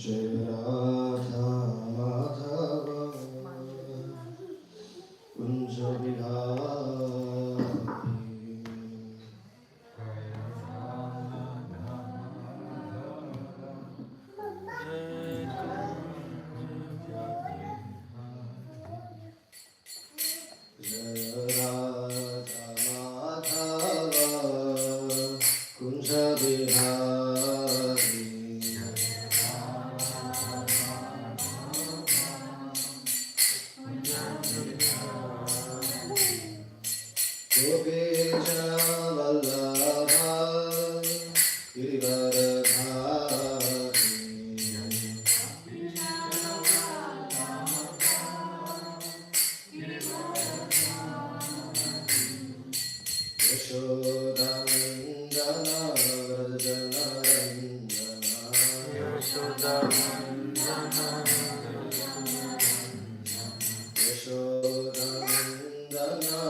Jai Radha Madhava Kunja Bihari Jai Radha Madhava Kunja Bihari Gopija Vallabha Girivaradhari Yashodhanandana Vrajanarandana Yashodhanandana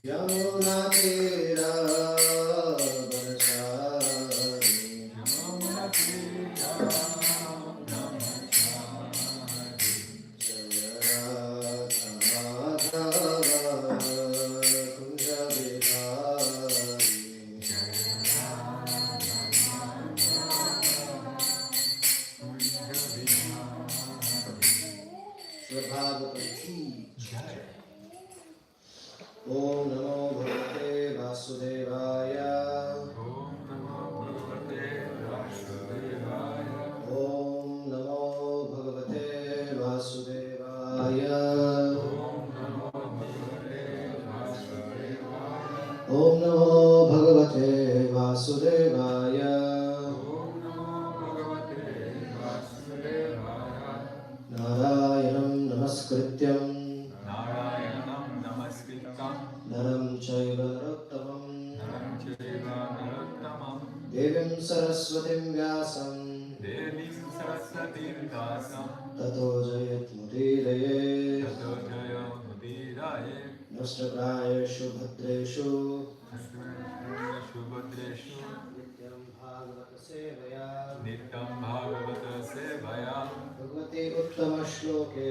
Yamuna Tira Brahmachari Jaya Radha Madhava Kunja Bihari Prabhagavata ki Jai. Om Namo Bhagavate Vasudevaya Om Namo Bhagavate Vasudevaya. Om Namo Bhagavate Vasudevaya Om Namo Bhagavate Vasudevaya. Om Namo Bhagavate Vasudevaya Om Namo Bhagavate Vasudevaya. Narayanam Namaskrityam Narayanam Namaskritam. Naram Chaiva Narottamam Naram Chaiva Narottamam. Devim Saraswatim Vyasam Devim Saraswatim Vyasam. Tato Jayat Mudiraye Tato Jaya Mudiraye. Nashtaprayeshu Bhadreshu Shubhadreshu Nityam Bhagavata Sevaya Nityam Bhagavata Sevaya. Bhagavate Uttama Shloke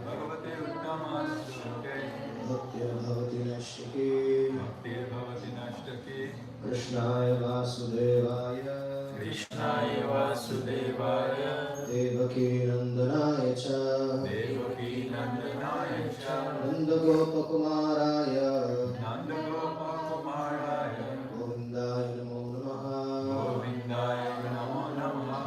Bhagavate Uttama Shloke. Bhaktir Bhavati Nashtaki Bhaktir Bhavati Nashtaki. Krishnaya Vasudevaya Krishnaya Vasudevaya. Devaki Nandanaya Cha Devaki Nandanaya Cha. Nandagopakumaraya Nandagopakumaraya. Govindaya Namo Namaha Govindaya Namo Namaha.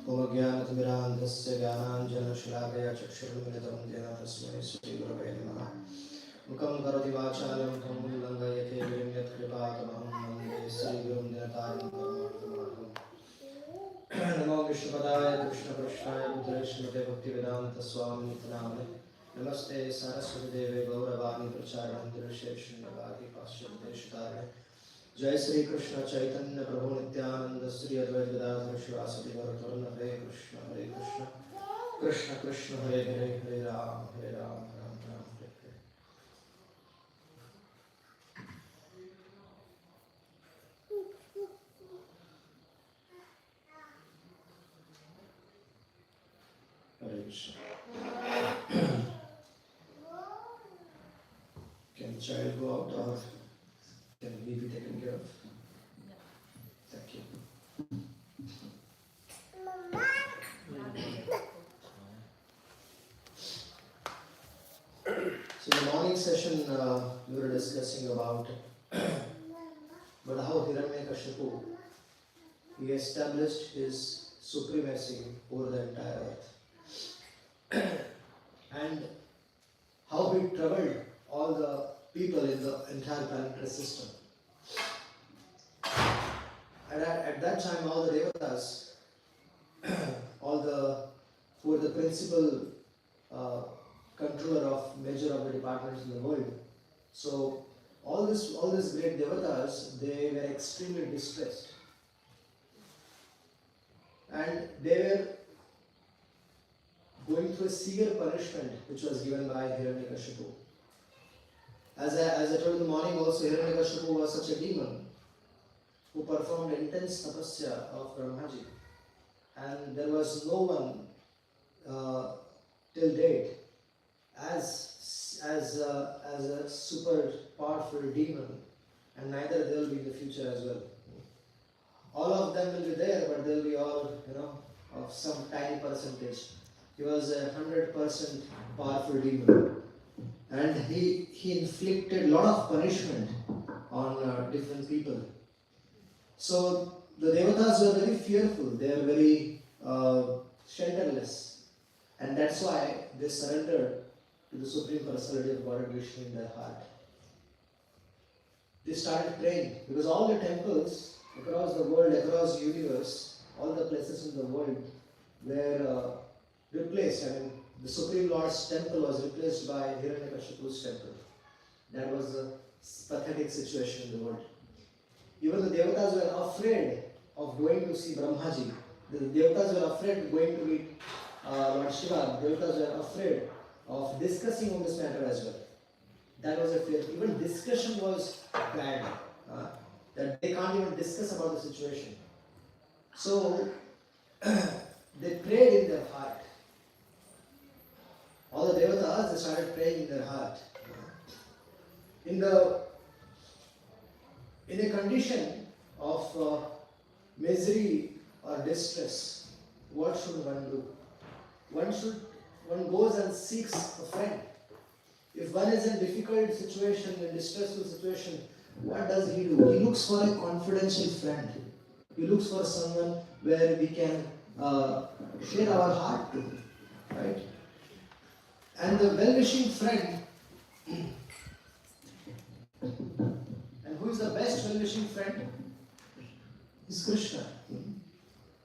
Om Jnanatimirandhasya Jnananjana Shalakaya Chakshurumilitam Jena Tasmai Shri Gurave Namaha Mukam Karoti Vachalam Kamul Langayate Virimyat Kripatamaham Vande Sri Gurum Dinataram Paramahamsamadham Namo Vishnupadaya Krishna Prashnaya Bhutale Bhaktivedanta Swami Nitanamane Namaste Saraswati Deve Gauravani Pracharanti Visheshanavadi Paschadeshitare Jai Sri Krishna Chaitanya Prabhu Nityananda Sri Advaita Gadadhar Shivasati Gauratarana Hare Krishna Krishna Krishna Hare Hare Hare Ram Ram Ram Hare Hare. Hare Krishna. Can the child go out or can we be taken care of? Thank you. So in the morning session, we were discussing about but how Hiranyakashipu he established his supremacy over the entire earth, and how he troubled all the people in the entire planetary system. And at that time, all the devatas, all the who were the principal controller of major of the departments in the world. So all these great devatas, they were extremely distressed. and they were going through a severe punishment which was given by Hiranyakashipu. As I told in the morning also, Hiranyakashipu was such a demon who performed intense tapasya of Brahmaji, and there was no one till date as a super powerful demon, and neither they will be in the future as well. All of them will be there, but they will be all, of some tiny percentage. He was 100% powerful demon, and he inflicted a lot of punishment on different people. So the devatas were very fearful. They are very shelterless, and that's why they surrendered to the Supreme Personality of Godhead Vishnu in their heart. They started praying because all the temples across the world, across the universe, all the places in the world were replaced. I mean, the Supreme Lord's temple was replaced by Hiranyakashipu's temple. That was a pathetic situation in the world. Even the devatas were afraid of going to see Brahmaji. The devatas were afraid of going to meet Lord Shiva. The devatas were afraid of discussing on this matter as well. That was a fear. Even discussion was bad. That they can't even discuss about the situation. So they prayed in their heart. All the devatas, they started praying in their heart. In a condition of misery or distress, what should one do? One goes and seeks a friend. If one is in a difficult situation, in a distressful situation, what does he do? He looks for a confidential friend. He looks for someone where we can share our heart to, right? And the well-wishing friend, and who is the best well-wishing friend? Is Krishna.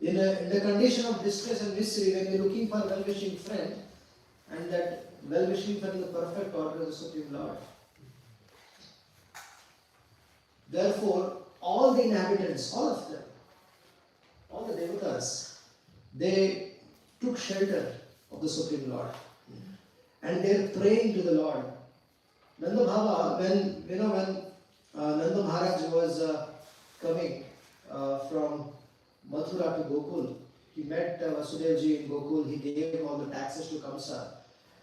In a condition of distress and misery, when we are looking for a well-wishing friend, and that well-wishing friend is the perfect order of the Supreme Lord. Therefore, all the inhabitants, all of them, all the devatas, they took shelter of the Supreme Lord. And they are praying to the Lord. Nanda Bhava, when Nanda Maharaja was coming from Mathura to Gokul, he met Vasudevji in Gokul. He gave him all the taxes to Kamsa.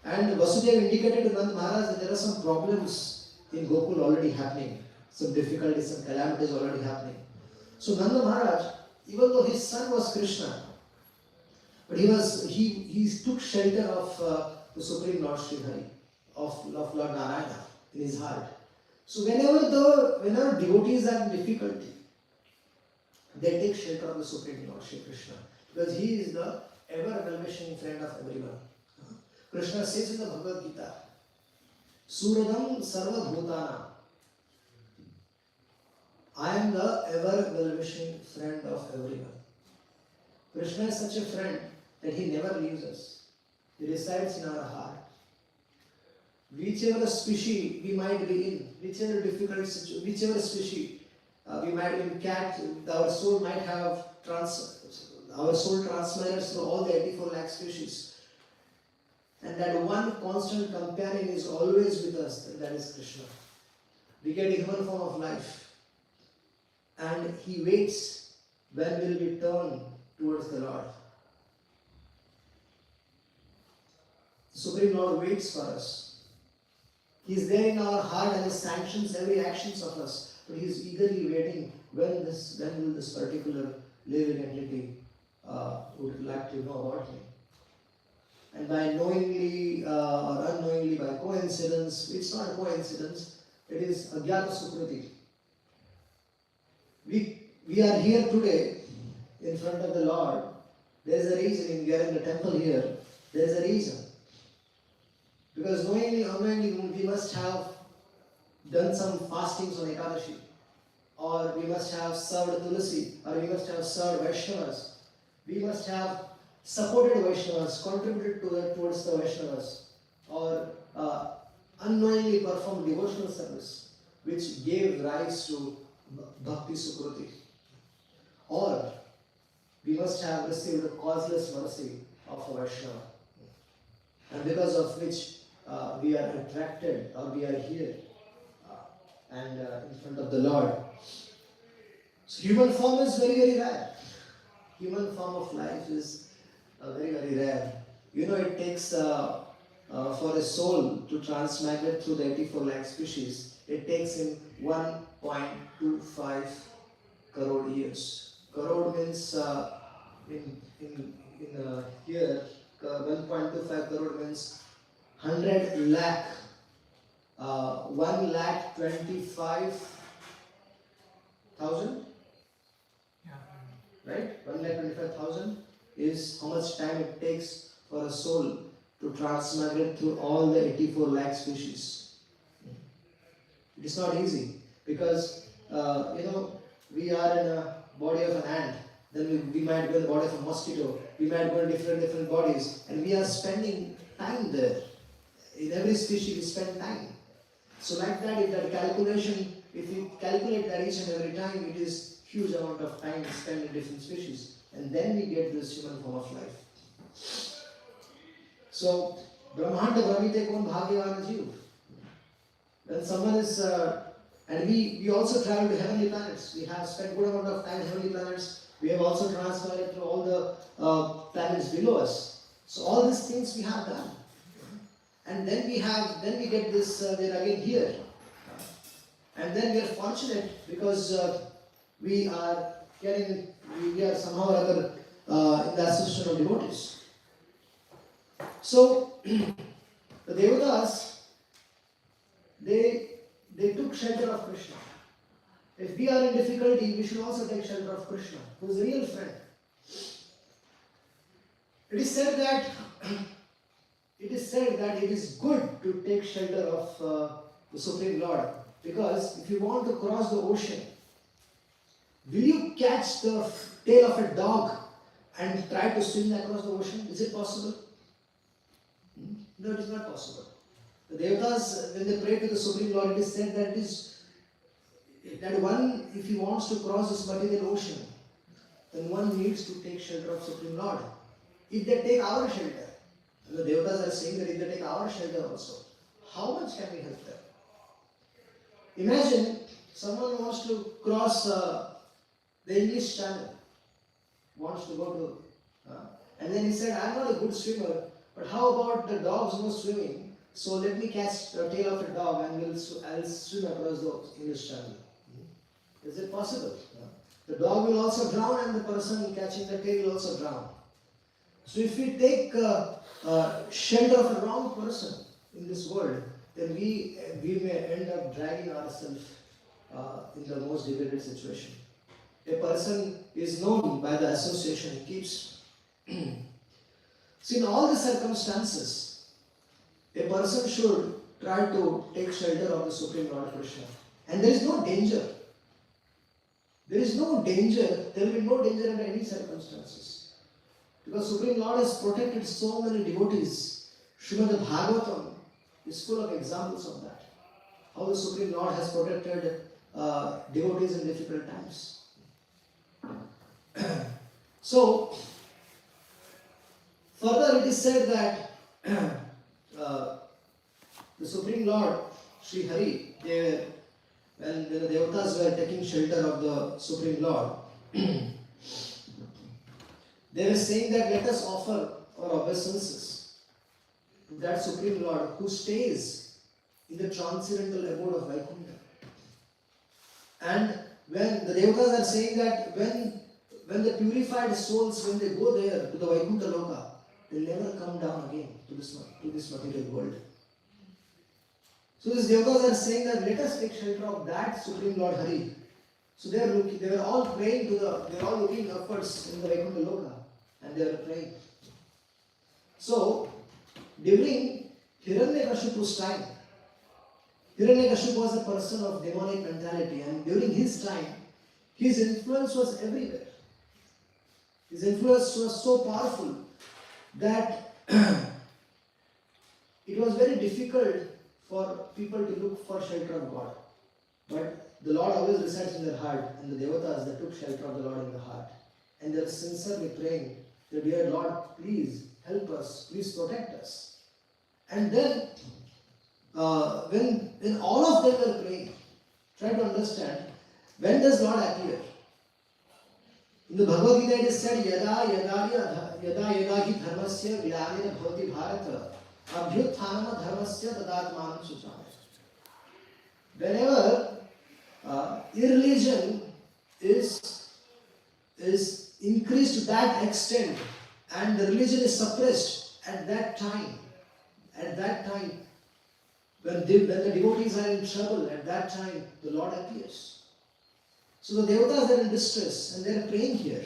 And Vasudev indicated to Nanda Maharaj that there are some problems in Gokul already happening. Some difficulties, some calamities already happening. So Nanda Maharaj, even though his son was Krishna, but he took shelter of the Supreme Lord Sri Hari, of Lord Narayana in his heart. So whenever devotees are in difficulty, they take shelter of the Supreme Lord Sri Krishna, because he is the ever well-wishing friend of everyone. Krishna says in the Bhagavad Gita, Suradam Sarva Bhutana, I am the ever well-wishing friend of everyone. Krishna is such a friend that he never leaves us. He resides in our heart. Whichever species we might be in, whichever difficult situation, whichever species we might be in, cat, our soul might have our soul transmitters through all the 84 lakh species. And that one constant companion is always with us, and that is Krishna. We get a human form of life. And he waits when will we turn towards the Lord. The Supreme Lord waits for us. He is there in our heart and he sanctions every actions of us. But he is eagerly waiting when will this particular living entity would like to know about me. And by knowingly or unknowingly, by coincidence, it's not a coincidence, it is Agyata Sukriti. We are here today in front of the Lord. There is a reason. We are in the temple here. There is a reason. Because knowingly, unknowingly, we must have done some fastings on Ekadashi, or we must have served Tulasi, or we must have served Vaishnavas. We must have supported Vaishnavas, contributed towards the Vaishnavas, or unknowingly performed devotional service, which gave rise to Bhakti Sukriti. Or we must have received the causeless mercy of a Vaishnava, and because of which we are attracted or we are here and in front of the Lord. So human form is very, very rare. Human form of life is very, very rare. You know, it takes for a soul to transmigrate through the 84 lakh species, it takes him 1.25 crore years. Crore means in here 1.25 crore means 100 lakh, 1,25,000, right? 1,25,000 is how much time it takes for a soul to transmigrate through all the 84 lakh species. It is not easy because we are in a body of an ant, then we might go in the body of a mosquito, we might go in different bodies, and we are spending time there. In every species we spend time. So like that, if you calculate that each and every time, it is huge amount of time spent in different species, and then we get this human form of life. So, Brahmanda Brahmite Kon Bhagyavan Jeev. When someone is, and we also travel to heavenly planets. We have spent good amount of time in heavenly planets. We have also transferred to all the planets below us. So all these things we have done. And then we get this, we are again here. And then we are fortunate because we are somehow or other in the association of devotees. So, the Devatas, they took shelter of Krishna. If we are in difficulty, we should also take shelter of Krishna, who is a real friend. It is said that it is good to take shelter of the Supreme Lord, because if you want to cross the ocean, will you catch the tail of a dog and try to swim across the ocean? Is it possible? No, it is not possible. The Devatas, when they pray to the Supreme Lord, it is said that one, if he wants to cross this material ocean, then one needs to take shelter of Supreme Lord. If they take our shelter, and the Devatas are saying that if they take our shelter also, how much can we help them? Imagine someone wants to cross the English Channel, wants to go to, and then he said, I am not a good swimmer, but how about the dogs who are swimming? So let me catch the tail of a dog and I'll swim across the English Channel. Is it possible? The dog will also drown and the person catching the tail will also drown. So if we take shelter of a wrong person in this world, then we may end up dragging ourselves in the most difficult situation. A person is known by the association he keeps. So in all the circumstances, a person should try to take shelter of the Supreme Lord Krishna. And there is no danger. There is no danger. There will be no danger under any circumstances. Because Supreme Lord has protected so many devotees. Srimad Bhagavatam is full of examples of that. How the Supreme Lord has protected devotees in difficult times. So, further it is said that the Supreme Lord, Sri Hari, when the Devatas were taking shelter of the Supreme Lord, they were saying that let us offer our obeisances to that Supreme Lord who stays in the transcendental abode of Vaikuntha. And when the Devatas are saying that when the purified souls, when they go there to the Vaikuntha Loka, they'll never come down again to this material world. So these Devatas are saying that let us take shelter of that Supreme Lord Hari. So they were all praying they were all looking upwards in the Vaikuntha Loka and they were praying. So during Hiranyakashipu's time, Hiranyakashipu was a person of demonic mentality, and during his time, his influence was everywhere. His influence was so powerful that it was very difficult for people to look for shelter of God. But the Lord always resides in their heart, and the Devatas that took shelter of the Lord in the heart. and they're sincerely praying, dear Lord, please help us, please protect us. And then when all of them were praying, try to understand, when does Lord appear? In the Bhagavad Gita it is said, yada hi dharmasya glanir bhavati bharata abhyutthanam dharmasya tadatmanam suchame. Whenever irreligion is increased to that extent and the religion is suppressed at that time, when the devotees are in trouble, at that time the Lord appears. So the devatas are in distress and they are praying here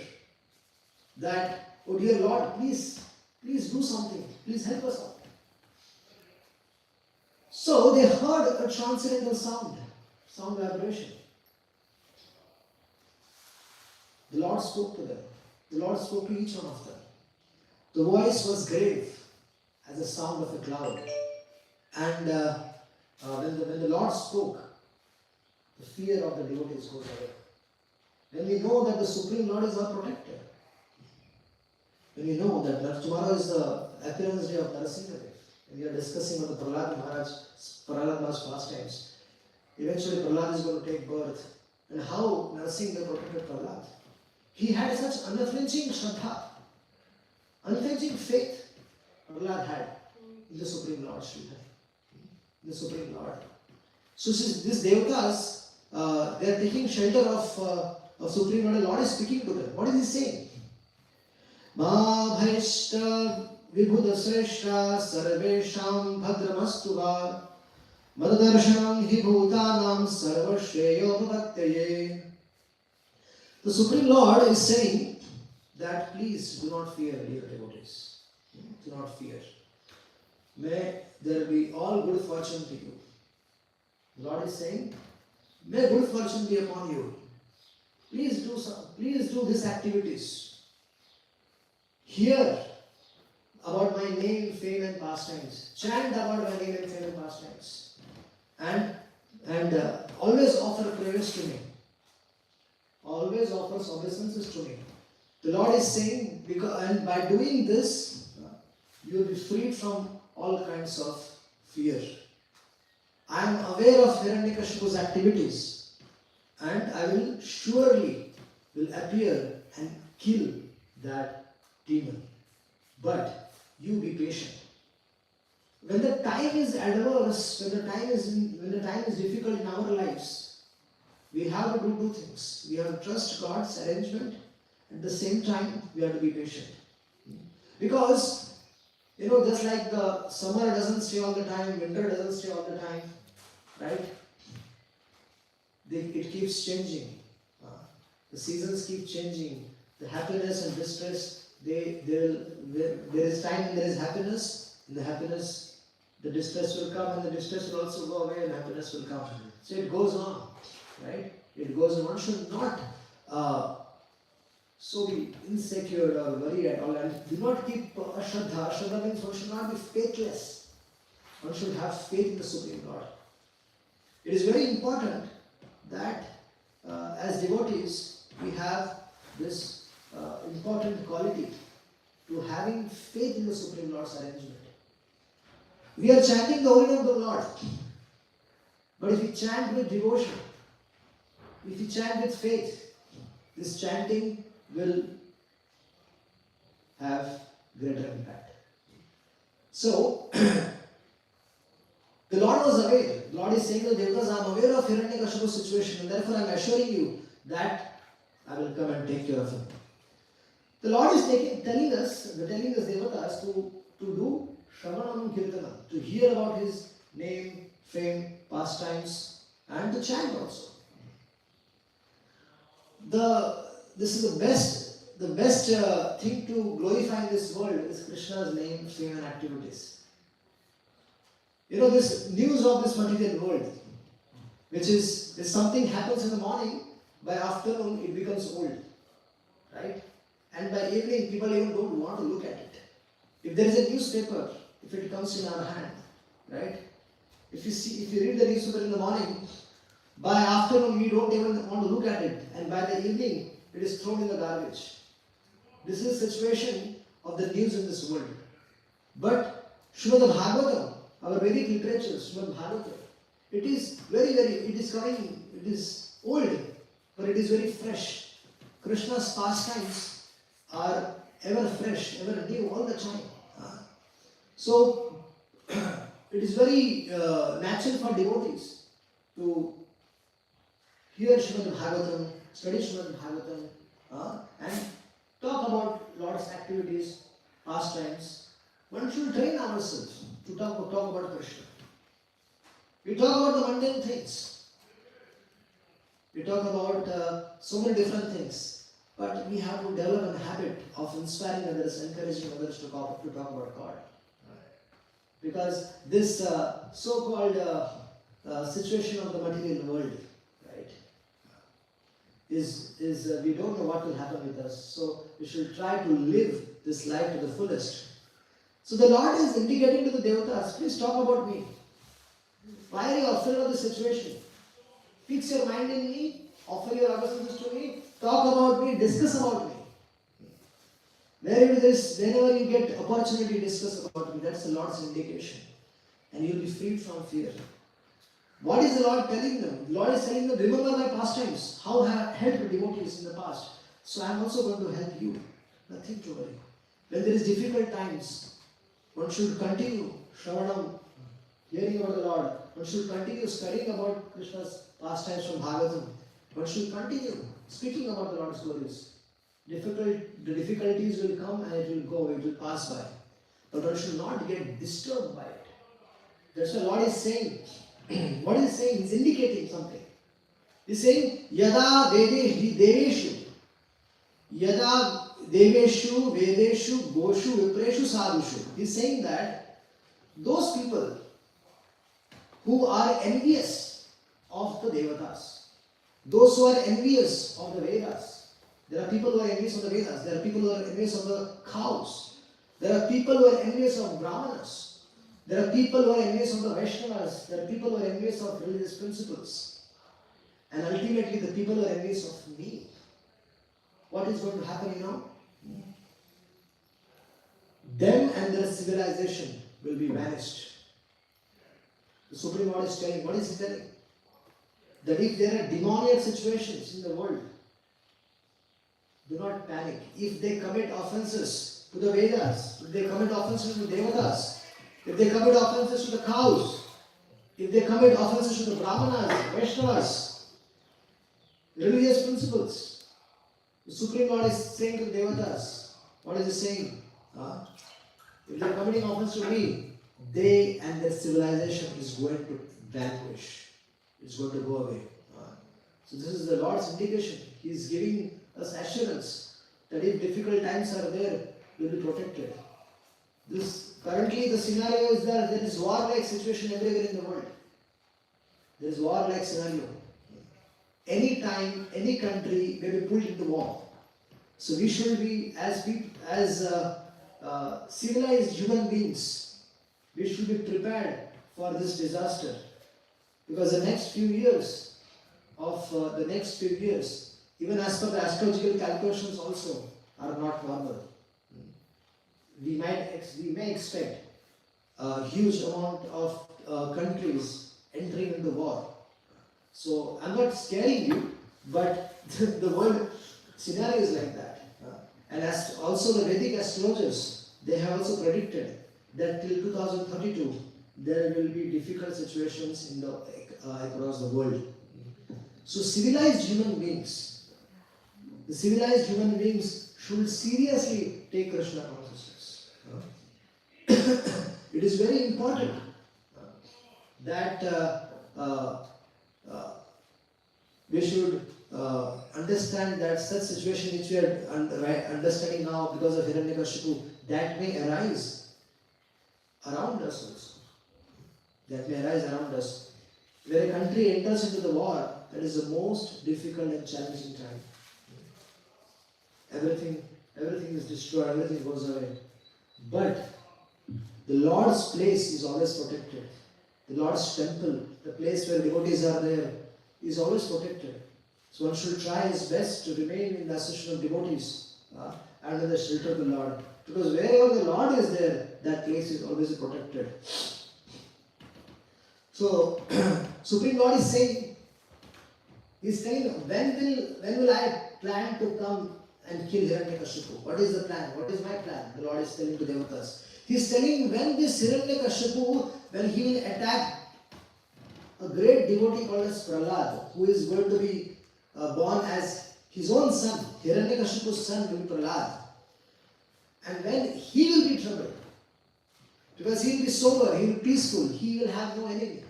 that, oh dear Lord, please do something, please help us out. So they heard a transcendental sound vibration. The Lord spoke to them. The Lord spoke to each one of them. The voice was grave as the sound of a cloud. And when the Lord spoke, the fear of the devotees goes away. When we know that the Supreme Lord is our protector, when we know that tomorrow is the appearance day of Narasimha, and we are discussing on the Prahalda Maharaj's pastimes, eventually Prahalada is going to take birth, and how Narasimha protected Prahalada. He had such unflinching Shraddha, unflinching faith Prahalada had in the Supreme Lord Sridhar, the Supreme Lord. So these devatas, they are taking shelter of Supreme Lord. The Lord is speaking to them. What is he saying? Ma bhaishta vibhuda sreshta sarvesham bhadramastuva madadarshanam hi bhutanam sarvashreyo bhaktyaye. The Supreme Lord is saying that please do not fear, dear devotees. Do not fear. May there be all good fortune to you. The Lord is saying, may good fortune be upon you. Please do these activities. Hear about my name, fame and pastimes. Chant about my name and fame and pastimes. And always offer prayers to me. Always offers obeisances to me. The Lord is saying, and by doing this, you will be freed from all kinds of fear. I am aware of Hiranyakashipu's activities, and I will surely appear and kill that demon. But you be patient. When the time is adverse, when the time is difficult in our lives, we have to do two things. We have to trust God's arrangement. At the same time, we have to be patient. Because, just like the summer doesn't stay all the time, winter doesn't stay all the time, right? It keeps changing. The seasons keep changing. The happiness and distress, there is time when there is happiness. In the happiness, the distress will come, and the distress will also go away, and happiness will come. So it goes on. Right? It goes on. One should not so be insecure or worried at all, and do not keep ashraddha. Ashraddha means one should not be faithless. One should have faith in the Supreme Lord. It is very important that as devotees we have this important quality to having faith in the Supreme Lord's arrangement. We are chanting the holy name of the Lord, but if we chant with devotion, if you chant with faith, this chanting will have greater impact. So, the Lord was aware. The Lord is saying to the devatas, I am aware of Hiranyakashipu's situation, and therefore I am assuring you that I will come and take care of him. The Lord is telling us devatas to do Shravanam Kirtanam, to hear about his name, fame, pastimes, and to chant also. This is the best thing to glorify in this world is Krishna's name, fame and activities. This news of this material world, which is if something happens in the morning, by afternoon it becomes old, right? And by evening people even don't want to look at it. If there is a newspaper, if it comes in our hand, right? If you read the newspaper in the morning, by afternoon we don't even want to look at it, and by the evening it is thrown in the garbage. This is the situation of the news in this world. But Srimad Bhagavatam, our Vedic literature, Srimad Bhagavatam, it is it is old, but it is very fresh. Krishna's pastimes are ever fresh, ever new, all the time. So, it is very natural for devotees to hear Srimad Bhagavatam, study Srimad Bhagavatam, and talk about Lord's activities, pastimes. One should train ourselves to talk about Krishna. We talk about the mundane things. We talk about so many different things. But we have to develop a habit of inspiring others, encouraging others to talk about God. Because this so-called situation of the material world, right, is we don't know what will happen with us. So we should try to live this life to the fullest. So the Lord is indicating to the devatas, please talk about me. Why are you afraid of the situation? Fix your mind in me, offer your obeisances to me, talk about me, discuss about me. Whenever you get opportunity, discuss about me. That's the Lord's indication. And you'll be freed from fear. What is the Lord telling them? The Lord is telling them, remember my pastimes, how I have helped devotees in the past. So I am also going to help you. Nothing to worry. When there is difficult times, one should continue Shravanam, hearing about the Lord. One should continue studying about Krishna's pastimes from Bhagavatam. One should continue speaking about the Lord's glories. The difficulties will come and it will go, it will pass by. But one should not get disturbed by it. That's what Lord is saying. What is he saying? He's indicating something. He's saying, Yada Deveshu, Yada Deveshu, Vedeshu, Goshu, Vipreshu, Sadhushu. He's saying that those people who are envious of the Devatas, those who are envious of the Vedas, there are people who are envious of the Vedas, there are people who are envious of the cows, there are people who are envious of Brahmanas, there are people who are envious of the Vaishnavas, there are people who are envious of religious principles, and ultimately the people who are envious of me. What is going to happen, you know? Them and their civilization will be vanished. The Supreme Lord is telling, what is he telling? That if there are demoniac situations in the world, do not panic. If they commit offenses to the Vedas, if they commit offenses to the Devatas, if they commit offenses to the cows, if they commit offenses to the Brahmanas, Vaishnavas, religious principles, the Supreme Lord is saying to the Devatas, what is he saying? If they are committing offense to me, they and their civilization is going to vanquish. It's going to go away. So this is the Lord's indication. He is giving us assurance that if difficult times are there, we will be protected. Currently the scenario is that there is war-like situation everywhere in the world. There is war-like scenario. Any time, any country may be pulled into war. So we should be, as civilized human beings, we should be prepared for this disaster. Because the next few years, even as per the astrological calculations also, are not normal. We may expect a huge amount of countries entering into war. So I'm not scaring you, but the world scenario is like that. And as also the Vedic astrologers, they have also predicted that till 2032 there will be difficult situations across the world. So civilized human beings should seriously take Krishna consciousness. It is very important that we should understand that such situation which we are understanding now because of Hiranyakashipu, that may arise around us also. That may arise around us. Where a country enters into the war, that is the most difficult and challenging time. Everything is destroyed, everything goes away. But the Lord's place is always protected. The Lord's temple, the place where devotees are there, is always protected. So one should try his best to remain in the association of devotees. under the shelter of the Lord. Because wherever the Lord is there, that place is always protected. So, Supreme Lord is saying, He's telling, when will I plan to come and kill Hiranyakashipu? What is the plan? What is my plan? The Lord is telling to Devatas. He's telling when this Hiranyakashipu, when he will attack a great devotee called as Prahalda, who is going to be born as his own son. Hiranyakashipu's son will be Prahalda. And when he will be troubled, because he will be sober, he will be peaceful, he will have no enemy.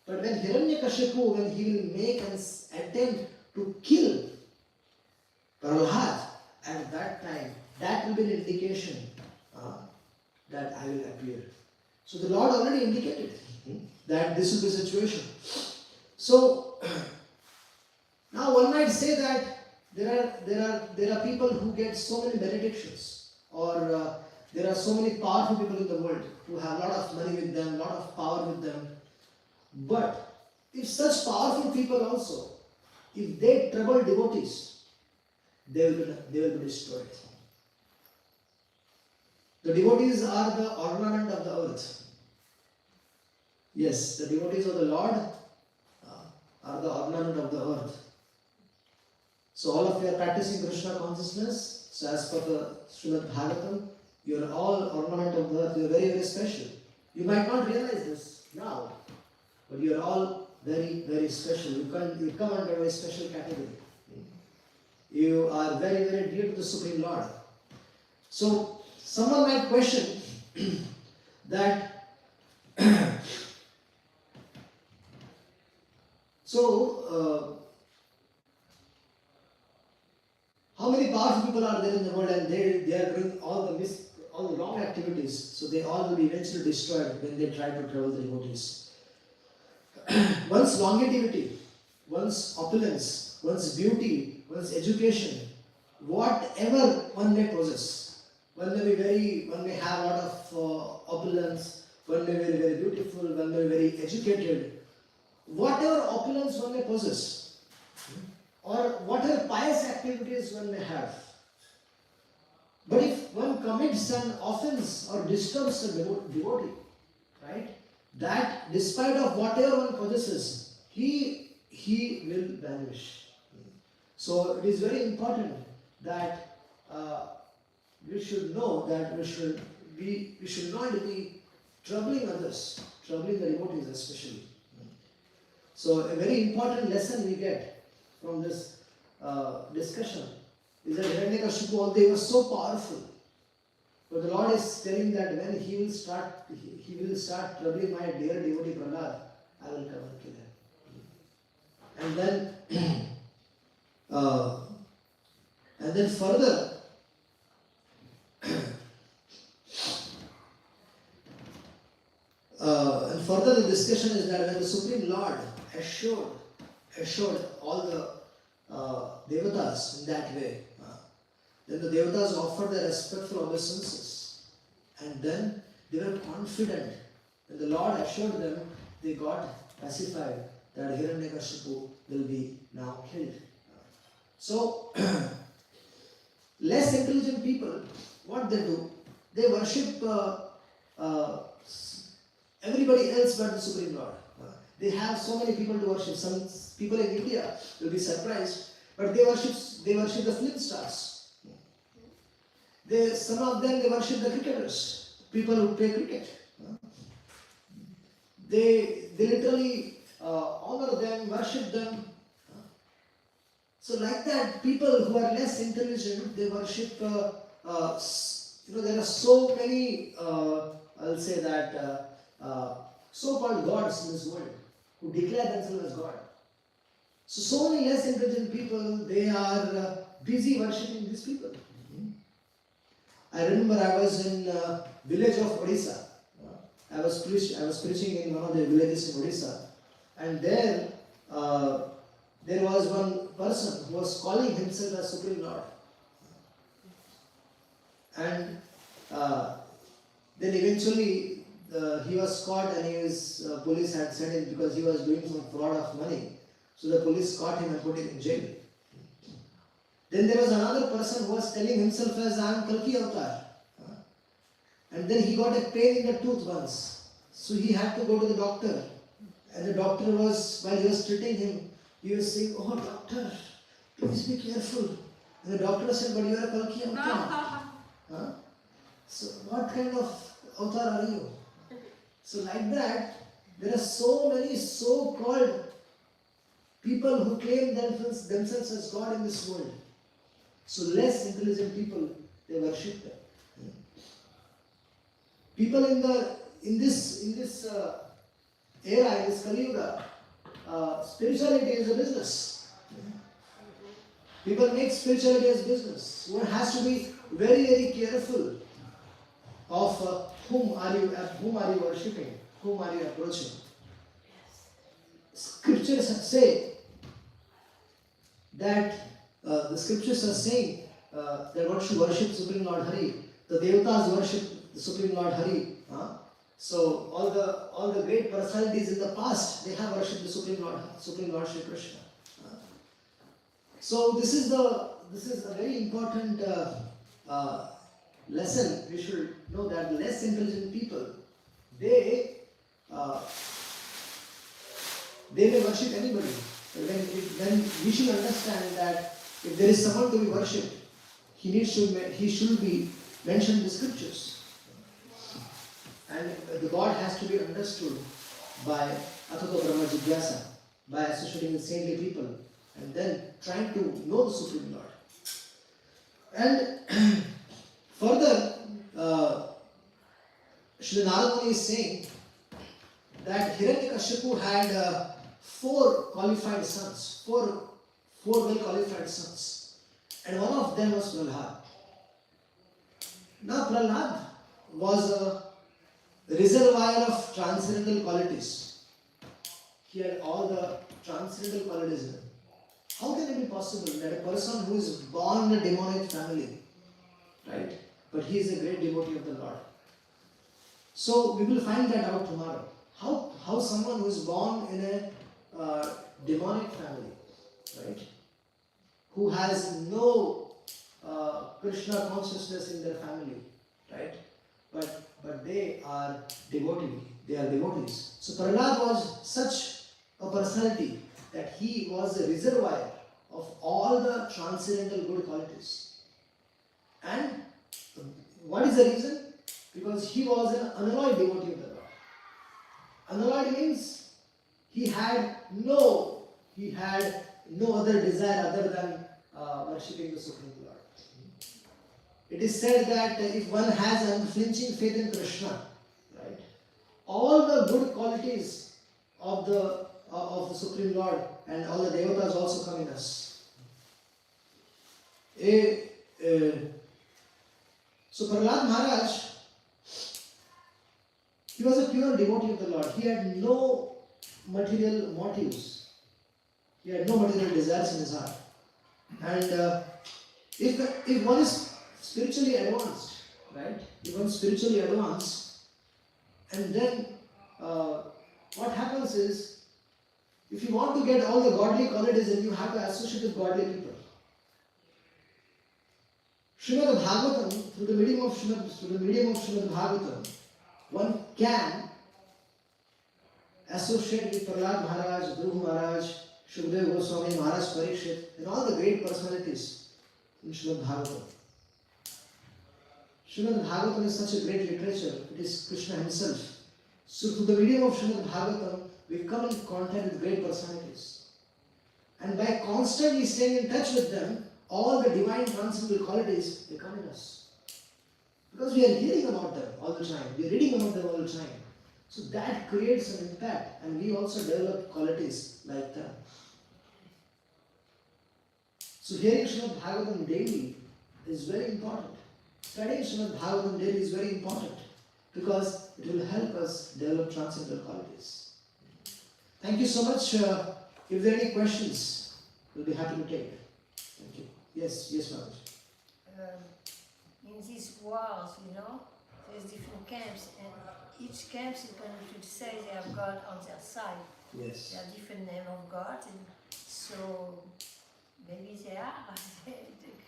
But when Hiranyakashipu, when he will make an attempt to kill Prahalda, at that time, that will be an indication that I will appear. So the Lord already indicated that this will be the situation. So now one might say that there are people who get so many benedictions, or there are so many powerful people in the world who have a lot of money with them, a lot of power with them. But if such powerful people also, if they trouble devotees, they will be destroyed. The devotees are the ornament of the earth. Yes, the devotees of the Lord are the ornament of the earth. So all of you are practicing Krishna consciousness. So as per the Srimad Bhagavatam, you are all ornament of the earth. You are very, very special. You might not realize this now, but you are all very, very special. You come under a very special category. You are very, very dear to the Supreme Lord. So someone might question that how many powerful people are there in the world, and they are doing all the wrong activities, so they all will be eventually destroyed when they try to trouble the devotees. One's longevity, one's opulence, one's beauty, one's education, whatever one may possess, one may have a lot of opulence, one may be very, very beautiful, one may be very educated, whatever opulence one may possess, or whatever pious activities one may have. But if one commits an offense or disturbs a devotee, right, that despite of whatever one possesses, he will vanish. So it is very important that we should know that we should not be troubling others, troubling the devotees especially. So a very important lesson we get from this discussion is that Hiranyakashipu, although he was so powerful, but the Lord is telling that when he will start troubling my dear devotee Prahalda, I will come and kill him. And then further, the discussion is that when the Supreme Lord assured all the devatas in that way, then the devatas offered their respectful obeisances, and then they were confident. When the Lord assured them, they got pacified that Hiranyakashipu will be now killed. So, less intelligent people, what they do, they worship everybody else but the Supreme Lord. They have so many people to worship. Some people in India will be surprised, but they worship the film stars. Some of them, they worship the cricketers, people who play cricket. They literally honor them, worship them. So like that, people who are less intelligent, they worship, there are so many, I'll say that, so-called gods in this world who declare themselves as God. So many less intelligent people, they are busy worshipping these people. I remember I was in village of Odisha. I was preaching in one of the villages in Odisha, and there was one person who was calling himself as Supreme Lord. And then eventually he was caught, and his police had sent him because he was doing some fraud of money. So the police caught him and put him in jail. Then there was another person who was telling himself as I am Kalki Avatar. And then he got a pain in the tooth once. So he had to go to the doctor. And the doctor was, while he was treating him, he was saying, oh doctor, please be careful. And the doctor said, but you are a Kalki Avatar. So what kind of avatar are you? So like that, there are so many so-called people who claim themselves as God in this world. So less intelligent people, they worship them. People in this era, in this Kali Yuga, spirituality is a business. People make spirituality as business. One has to be very, very careful of whom are you worshipping, whom are you approaching. Scriptures say that the scriptures are saying that one should worship Supreme Lord Hari. The Devatas worship the Supreme Lord Hari. So all the great personalities in the past, they have worshipped the Supreme Lord Shri Krishna. So this is a very important lesson. We should know that less intelligent people, they may worship anybody. Then we should understand that if there is someone to be worshipped, he should be mentioned in the scriptures. And the God has to be understood by Atato Brahma Jigyasa, by associating with saintly people, and then trying to know the Supreme Lord. And further, Srila Narada Muni is saying that Hiranyakashipu had 4 qualified sons, four well-qualified sons, and one of them was Prahalda. Now Prahalda was a reservoir of transcendental qualities. He had all the transcendental qualities in him. How can it be possible that a person who is born in a demonic family, right, but he is a great devotee of the Lord? So we will find that out tomorrow. How someone who is born in a demonic family, right, who has no Krishna consciousness in their family, right, but they are devotees. So Prahalada was such a personality that he was a reservoir of all the transcendental good qualities. And what is the reason? Because he was an unalloyed devotee of the Lord. Unalloyed means he had no other desire other than worshipping the Supreme Lord. It is said that if one has unflinching faith in Krishna, right, all the good qualities of the Supreme Lord and all the devatas also come in us. So Prahalada Maharaj, he was a pure devotee of the Lord. He had no material motives. He had no material desires in his heart. And if one is spiritually advanced, right? If one is spiritually advanced, and then what happens is, if you want to get all the godly qualities, then you have to associate with godly people. Srimad Bhagavatam, through the medium of Srimad Bhagavatam, one can associate with Prahalada Maharaj, Dhruv Maharaj, Shukadeva Goswami, Maharaj Parikshit, and all the great personalities in Srimad Bhagavatam. Srimad Bhagavatam is such a great literature. It is Krishna himself. So through the medium of Srimad Bhagavatam, we come in contact with great personalities. And by constantly staying in touch with them, all the divine transcendental qualities, they come in us. Because we are hearing about them all the time. We are reading about them all the time. So that creates an impact, and we also develop qualities like them. So hearing Srimad Bhagavatam daily is very important. Studying Srimad Bhagavatam daily is very important because it will help us develop transcendental qualities. Thank you so much. If there are any questions, we'll be happy to take. Thank you. Yes, Maharaja. In these wars, there's different camps, and each camp is going to say they have God on their side. Yes. There are different names of God, and so Maybe they are.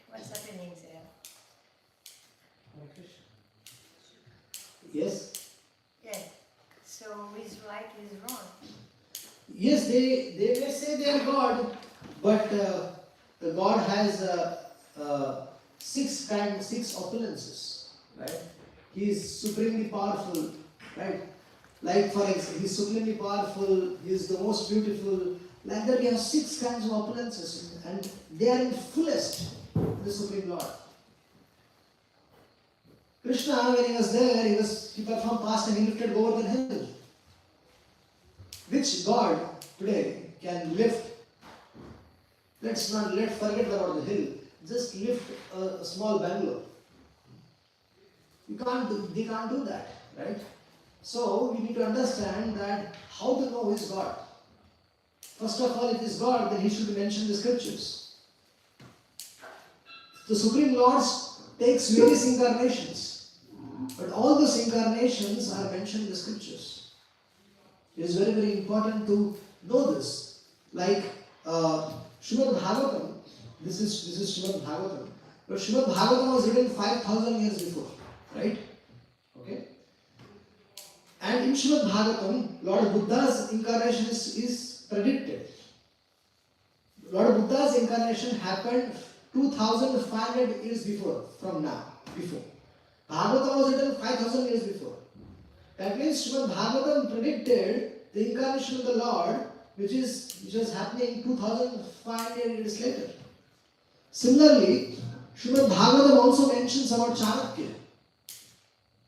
What's happening there? Yes? Yeah. So who is right, who is wrong? Yes, they may say they are God, but the God has six opulences, right? He is supremely powerful, right? Like for example, he is supremely powerful, he is the most beautiful. Like that, we have six kinds of opulences, and they are in fullest, the Supreme Lord. Krishna, when he was there, he performed past and he lifted over the hill. Which God today can lift? Let's forget about the hill. Just lift a small Bangalore. They can't do that, right? So we need to understand that how to know who is God. First of all, if he is God, then he should mention the scriptures. The Supreme Lord takes various incarnations, but all those incarnations are mentioned in the scriptures. It is very, very important to know this. Like Srimad Bhagavatam, this is Srimad Bhagavatam, but Srimad Bhagavatam was written 5,000 years before, right? Okay. And in Srimad Bhagavatam, Lord Buddha's incarnation is predicted. Lord Buddha's incarnation happened 2,500 years before, from now, before. Bhagavatam was written 5,000 years before. That means Srimad Bhagavatam predicted the incarnation of the Lord, which was happening 2,500 years later. Similarly, Srimad Bhagavatam also mentions about Chanakya,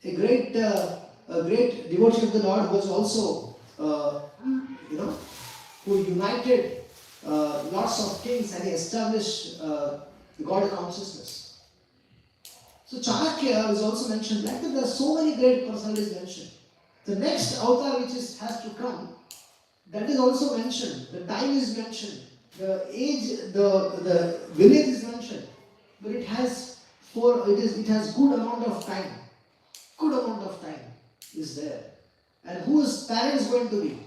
a great devotee of the Lord, who was also, who united lots of kings and he established the God consciousness. So Chanakya is also mentioned. Like that, there are so many great personalities mentioned. The next avatar which has to come, that is also mentioned. The time is mentioned. The age, the village is mentioned. But it has good amount of time. Good amount of time is there. And whose parents going to be.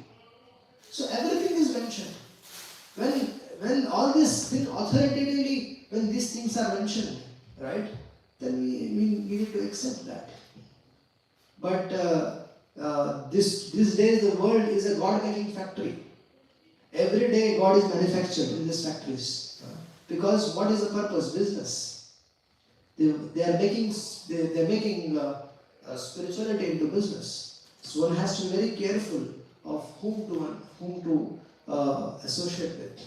So everything is mentioned. When all these things authoritatively, when these things are mentioned, right, then we need to accept that. But these days the world is a God-making factory. Every day God is manufactured in these factories. Because what is the purpose? Business. They are making spirituality into business. So one has to be very careful of whom to associate with.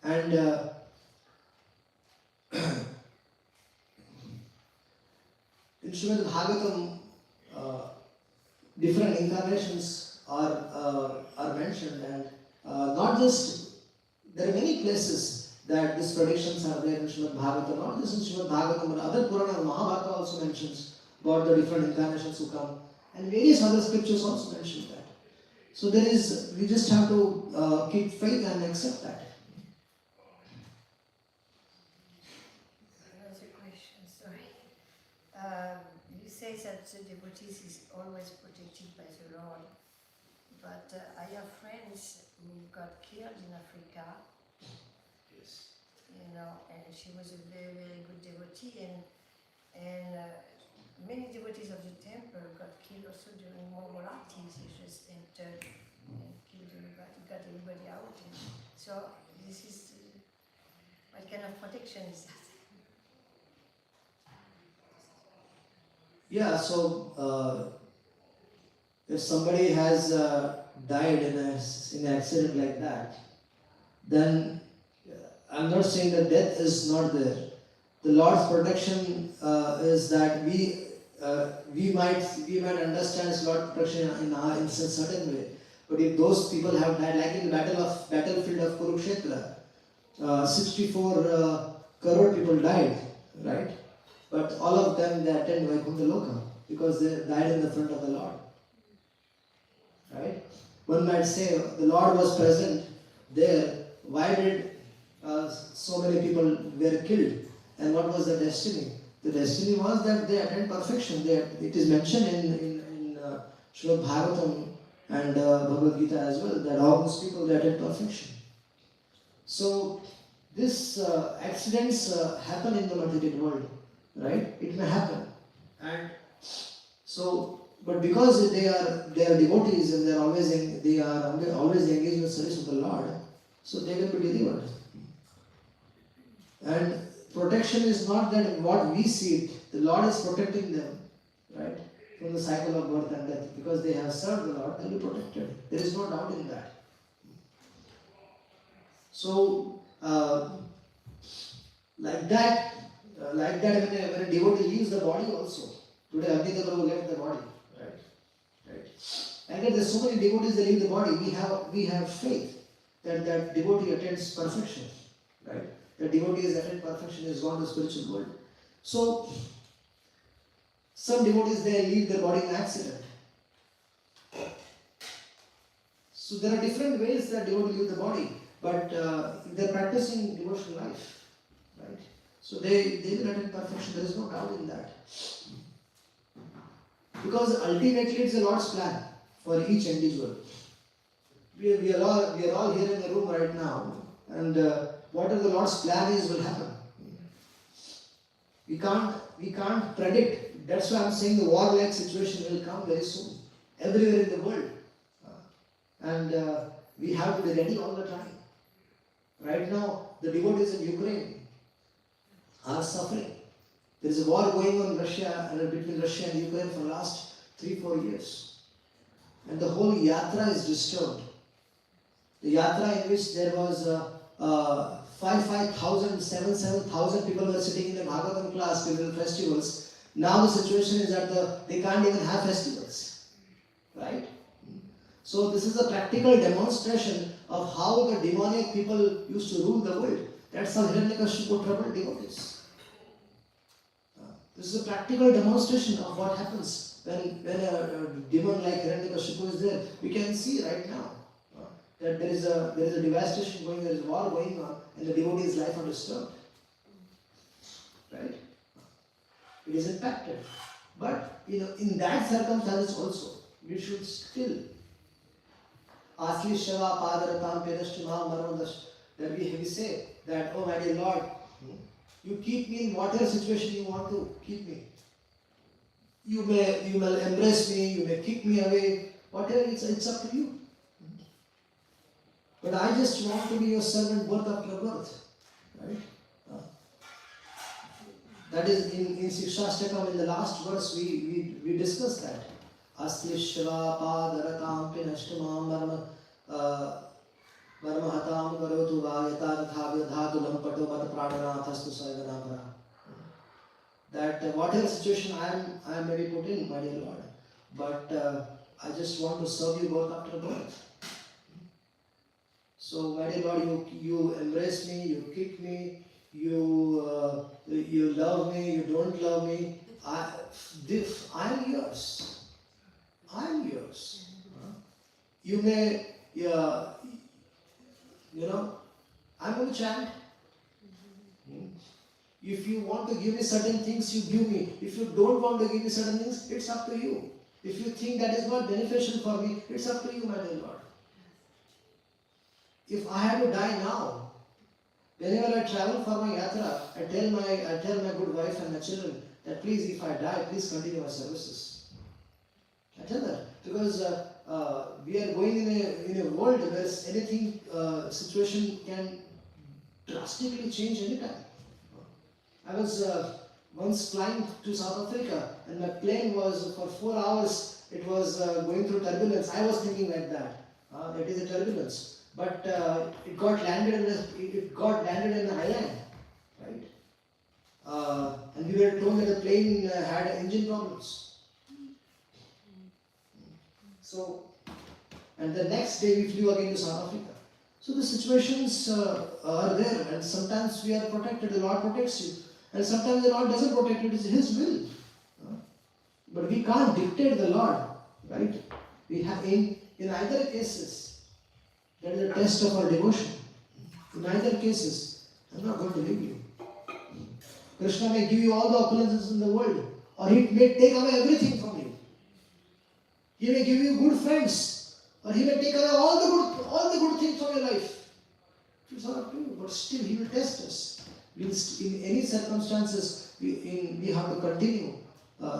And in Srimad Bhagavatam, different incarnations are mentioned, and not just, there are many places that these predictions are there in Srimad Bhagavatam, not just in Srimad Bhagavatam, but other Purana, Mahabharata also mentions about the different incarnations who come, and various other scriptures also mention that. So we just have to keep faith and accept that. Another question, sorry. You say that the devotees is always protected by the Lord, but I have friends who got killed in Africa. Yes. And she was a very, very good devotee, and many devotees of the temple got killed also during Mongol activities. They just entered and killed everybody, got everybody out. And so this is what kind of protection is that? Yeah, so if somebody has died in an accident like that, then I'm not saying that death is not there. The Lord's protection is that we might understand Lord's protection in a certain way. But if those people have died, like in the battlefield of Kurukshetra, 64 crore people died, right? But all of them, they attend Vaikuntha Loka because they died in the front of the Lord. Right? One might say the Lord was present there. Why did so many people were killed? And what was the destiny? The destiny was that they attained perfection. It is mentioned in Srimad Bhagavatam and Bhagavad Gita as well, that all those people, they attained perfection. So this accidents happen in the material world, right? It may happen, and so, but because they are devotees and they are always engaged in service of the Lord, so they will be delivered. And protection is not that what we see it. The Lord is protecting them, right, from the cycle of birth and death. Because they have served the Lord, they will be protected. There is no doubt in that. So, like that, when a devotee leaves the body also. Today, Abhita Prabhu left the body, right? And then there's so many devotees that leave the body. We have faith that devotee attains perfection, right? The devotee is attained perfection, is gone to the spiritual world. So, some devotees they leave their body in accident. So there are different ways that devotee leave the body, but they're practicing devotional life, right? So they will attain perfection. There is no doubt in that. Because ultimately it's the Lord's plan for each individual. We are all here in the room right now, and whatever the Lord's plan is will happen. We can't predict. That's why I'm saying the war-like situation will come very soon, everywhere in the world, and we have to be ready all the time. Right now, the devotees in Ukraine are suffering. There is a war going on between Russia and Ukraine for the last 3-4 years, and the whole yatra is disturbed. The yatra in which there was 5,000, 7,000 people were sitting in the Bhagavatam class during the festivals. Now the situation is that they can't even have festivals, right? So this is a practical demonstration of how the demonic people used to rule the world. That's how Hiranyakashipu troubled devotees. This is a practical demonstration of what happens when a demon like Hiranyakashipu is there. We can see right now that there is a devastation going, there is a war going on, and the devotee's life are disturbed. Right? It is impacted. But in that circumstances also, we should still Asli Shava Padaratam Pedashtimam Marmadash, that we say that, oh my dear Lord, you keep me in whatever situation you want to keep me. You may embrace me, you may kick me away, whatever, it's up to you. But I just want to be your servant birth after birth. Right? That is in Sikshastakam, in the last verse, we discussed that. Aslishva padaratam pinashtamam varmahatam karotu vayata dhatu lampato mat pradhanathastu sayanapara. That whatever situation I am maybe put in, my dear Lord, but I just want to serve you birth after birth. So, my dear Lord, you embrace me, you kick me, you love me, you don't love me. I'm yours. I'm yours. You may, I'm going to chant. If you want to give me certain things, you give me. If you don't want to give me certain things, it's up to you. If you think that is not beneficial for me, it's up to you, my dear Lord. If I had to die now, whenever I travel for my yatra, I tell my good wife and my children that please, if I die, please continue my services. I tell that because we are going in a world where anything situation can drastically change anytime. I was once flying to South Africa, and my plane was for 4 hours. It was going through turbulence. I was thinking like that. It is a turbulence. But it got landed in an island, right? And we were told that the plane had engine problems. So, and the next day we flew again to South Africa. So the situations are there, and sometimes we are protected. The Lord protects you, and sometimes the Lord doesn't protect you. It is His will. But we can't dictate the Lord, right? We have in either cases. That is a test of our devotion. In either cases, I'm not going to leave you. Krishna may give you all the opulences in the world, or He may take away everything from you. He may give you good friends, or He may take away all the good things from your life. It's all up to you. but still He will test us. In any circumstances, we have to continue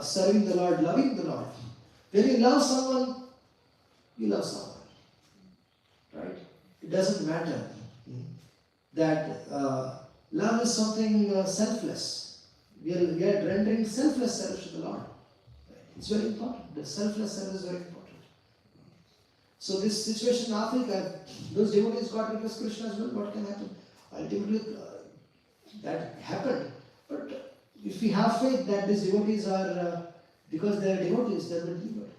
serving the Lord, loving the Lord. When you love someone, you love someone. Right? It doesn't matter that love is something selfless. We are rendering selfless service to the Lord. It's very important. The selfless service is very important. So this situation in Africa, those devotees got request Krishna as well. What can happen? Ultimately, that happened. But if we have faith that these devotees are, because they are devotees, they will delivered.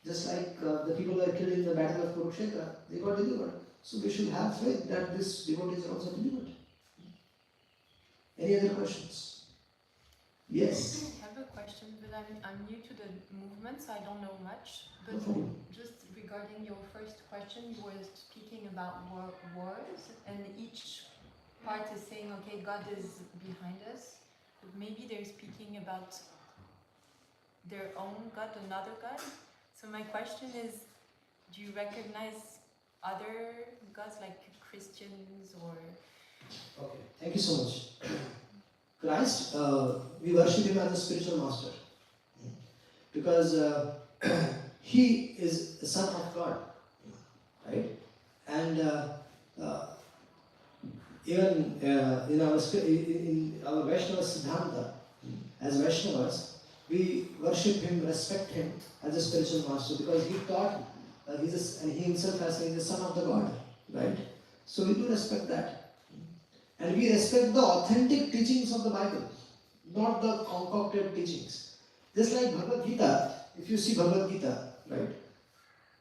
Just like the people who were killed in the battle of Kurukshetra, they got delivered. So we should have faith that these devotees are also delivered. Any other questions? Yes. I have a question, but I'm new to the movement, so I don't know much. But No problem. just regarding your first question, you were speaking about wars, and each part is saying, okay, God is behind us, but maybe they're speaking about their own God, another God. So my question is, do you recognize other gods like Christians or? Okay, thank you so much. Christ, we worship Him as a spiritual master because He is the Son of God, right? And even in our Vaishnava Siddhanta, as Vaishnavas, we worship Him, respect Him as a spiritual master because He taught, and He Himself has said, He is the Son of the God, right? So we do respect that. And we respect the authentic teachings of the Bible, not the concocted teachings. Just like Bhagavad Gita, if you see Bhagavad Gita, right?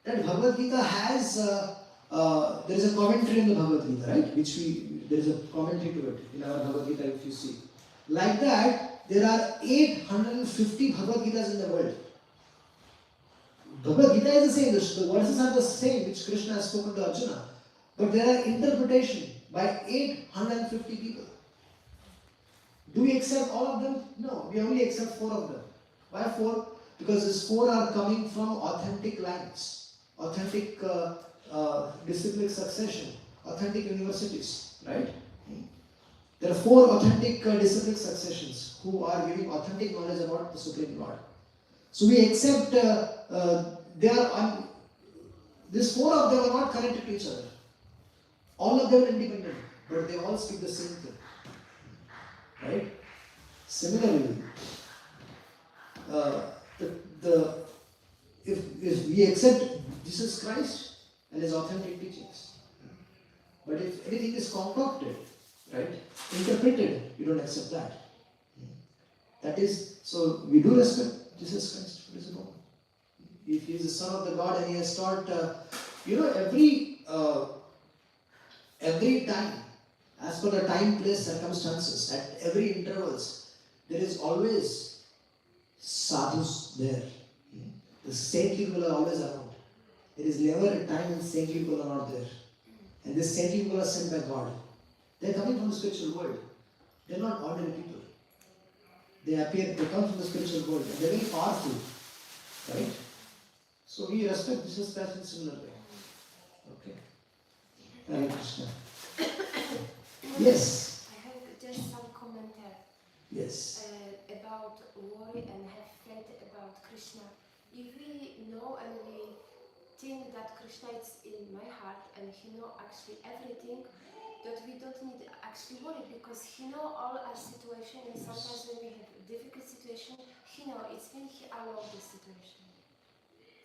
That Bhagavad Gita has, there is a commentary in the Bhagavad Gita, right? There is a commentary to it in our Bhagavad Gita if you see. Like that, there are 850 Bhagavad Gitas in the world. Bhagavad Gita is the same, the verses are the same which Krishna has spoken to Arjuna. But there are interpretations by 850 people. Do we accept all of them? No, we only accept 4 of them. Why 4? Because these 4 are coming from authentic lines, authentic disciplic succession, authentic universities, right? There are 4 authentic disciplic successions who are giving authentic knowledge about the Supreme Lord. So we accept these 4 of them are not connected to each other. All of them are independent, but they all speak the same thing. Right? Similarly, if we accept Jesus Christ and His authentic teachings, but if anything is concocted, right, interpreted, you don't accept that. That is, so we do respect Jesus Christ for His own. If He is the Son of the God and He has taught, every time, as per the time, place, circumstances, at every intervals, there is always sadhus there. The saintly people are always around. There is never a time when saintly people are not there. And these saintly people are sent by God. They are coming from the spiritual world. They are not ordinary people. They come from the spiritual world and they are very powerful. Right? So we respect Jesus Christ in similar way. Okay. Hare Krishna. Yes. I have just some commentary. Yes. About worry and have faith about Krishna. If we know and we think that Krishna is in my heart and He knows actually everything, that we don't need to actually worry because He knows all our situation and sometimes when we have a difficult situation, He knows it's when He allows this situation.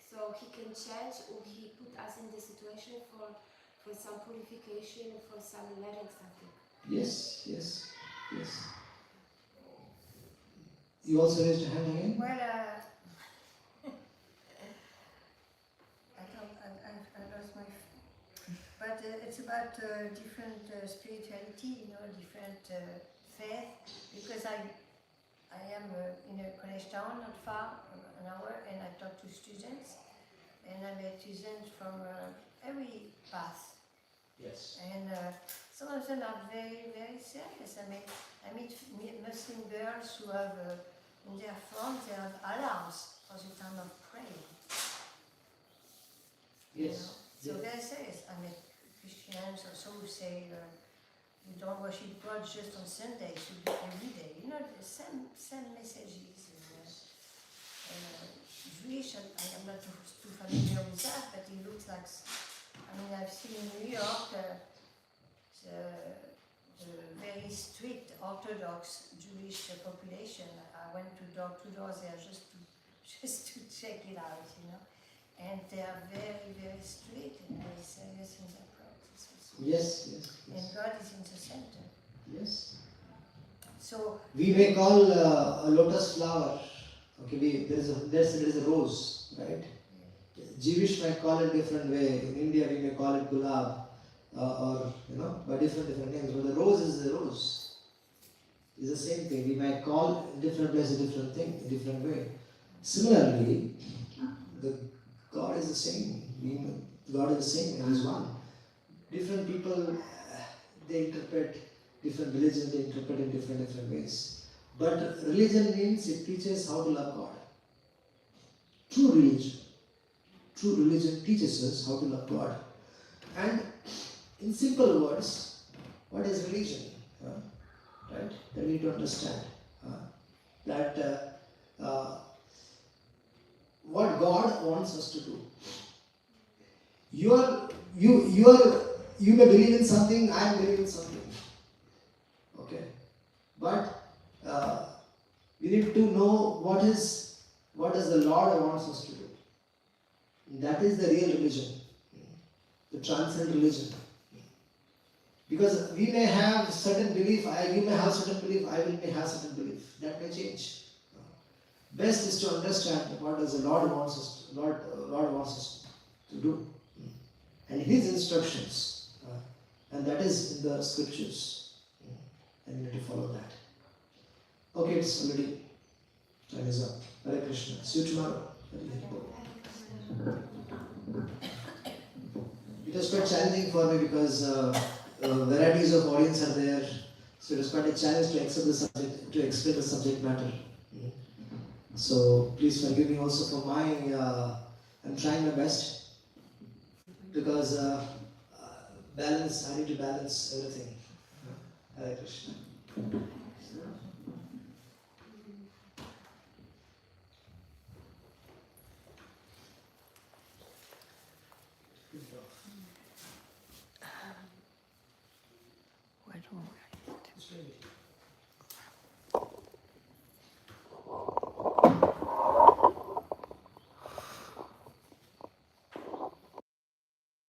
So He can change or He put us in the situation for some purification, for some learning something. Yes. You also raised your hand again? Well, I lost my. But it's about different spirituality, different faith. Because I am in a college town, not far, an hour, and I talk to students, and I met students from every path. Yes. And some of them are very, very serious. I meet Muslim girls who have, in their front, they have alarms for the time of praying. Yes. So very serious. I met Christians also who say you don't worship God just on Sunday, you should do it every day. You know, the same messages. Jewish, I'm not too familiar with that, but it looks like, I mean, I've seen in New York the very strict Orthodox Jewish population. I went door to door there just to check it out, you know. And they are very, very strict and very serious in their practice also. Yes. And God is in the center. Yes. So we may call a lotus flower. Okay, there is a rose, right? yeah. Jewish might call it different way. In India, we may call it gulab, or by different names. But the rose is the rose. It's the same thing. We might call different place a different thing, a different way. Similarly, the God is the same. God is the same and is one. Different people, they interpret different religions. They interpret in different ways. But religion means it teaches how to love God. True religion teaches us how to love God. And in simple words, what is religion? Right? That we need to understand. That what God wants us to do. You may believe in something, I believe in something. Okay. But we need to know what does the Lord wants us to do. That is the real religion, the transcendent religion. Because we may have certain belief, you may have certain belief, I may have certain belief. That may change. Best is to understand what does the Lord wants us to do, and His instructions, and that is in the scriptures, and we need to follow that. Okay, it's already time is up. Hare Krishna. See you tomorrow. It was quite challenging for me because varieties of audience are there, so it was quite a challenge to explain the subject matter. So please forgive me also for I'm trying my best because I need to balance everything. Hare Krishna.